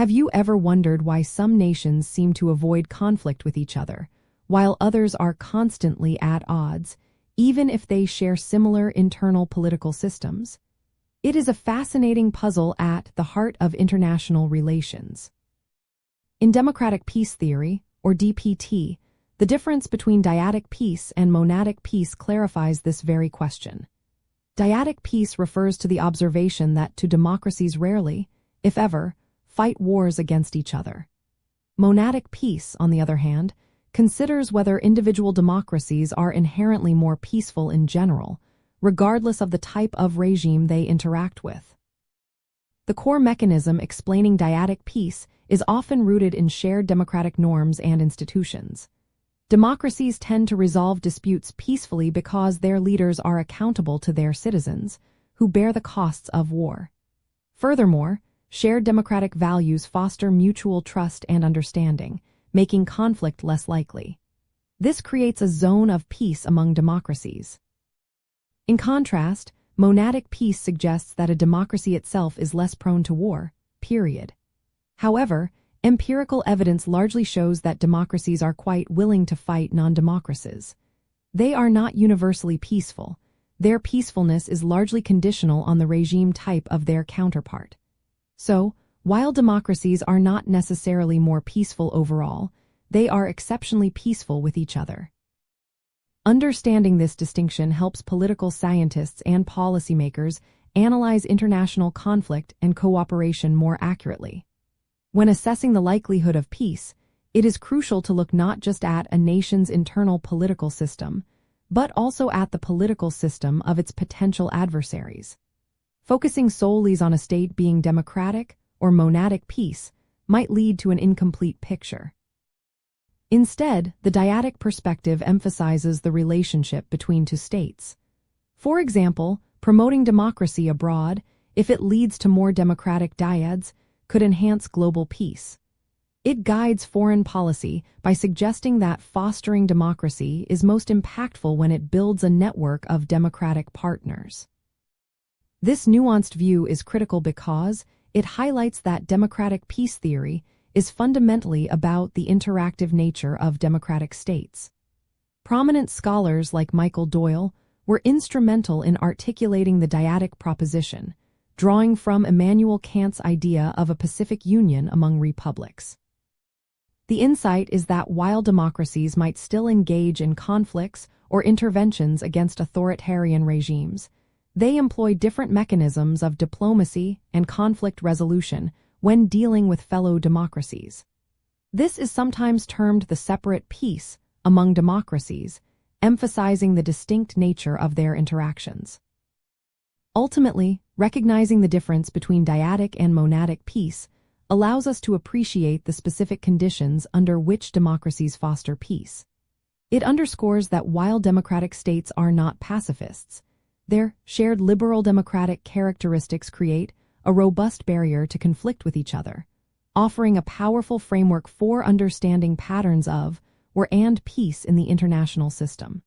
Have you ever wondered why some nations seem to avoid conflict with each other, while others are constantly at odds, even if they share similar internal political systems? It is a fascinating puzzle at the heart of international relations. In democratic peace theory, or DPT, the difference between dyadic peace and monadic peace clarifies this very question. Dyadic peace refers to the observation that two democracies rarely, if ever, fight wars against each other. Monadic peace, on the other hand, considers whether individual democracies are inherently more peaceful in general, regardless of the type of regime they interact with. The core mechanism explaining dyadic peace is often rooted in shared democratic norms and institutions. Democracies tend to resolve disputes peacefully because their leaders are accountable to their citizens, who bear the costs of war. Furthermore, shared democratic values foster mutual trust and understanding, making conflict less likely. This creates a zone of peace among democracies. In contrast, monadic peace suggests that a democracy itself is less prone to war, period. However, empirical evidence largely shows that democracies are quite willing to fight non-democracies. They are not universally peaceful. Their peacefulness is largely conditional on the regime type of their counterpart. So, while democracies are not necessarily more peaceful overall, they are exceptionally peaceful with each other. Understanding this distinction helps political scientists and policymakers analyze international conflict and cooperation more accurately. When assessing the likelihood of peace, it is crucial to look not just at a nation's internal political system, but also at the political system of its potential adversaries. Focusing solely on a state being democratic or monadic peace might lead to an incomplete picture. Instead, the dyadic perspective emphasizes the relationship between two states. For example, promoting democracy abroad, if it leads to more democratic dyads, could enhance global peace. It guides foreign policy by suggesting that fostering democracy is most impactful when it builds a network of democratic partners. This nuanced view is critical because it highlights that democratic peace theory is fundamentally about the interactive nature of democratic states. Prominent scholars like Michael Doyle were instrumental in articulating the dyadic proposition, drawing from Immanuel Kant's idea of a Pacific Union among republics. The insight is that while democracies might still engage in conflicts or interventions against authoritarian regimes, they employ different mechanisms of diplomacy and conflict resolution when dealing with fellow democracies. This is sometimes termed the separate peace among democracies, emphasizing the distinct nature of their interactions. Ultimately, recognizing the difference between dyadic and monadic peace allows us to appreciate the specific conditions under which democracies foster peace. It underscores that while democratic states are not pacifists, their shared liberal democratic characteristics create a robust barrier to conflict with each other, offering a powerful framework for understanding patterns of war and peace in the international system.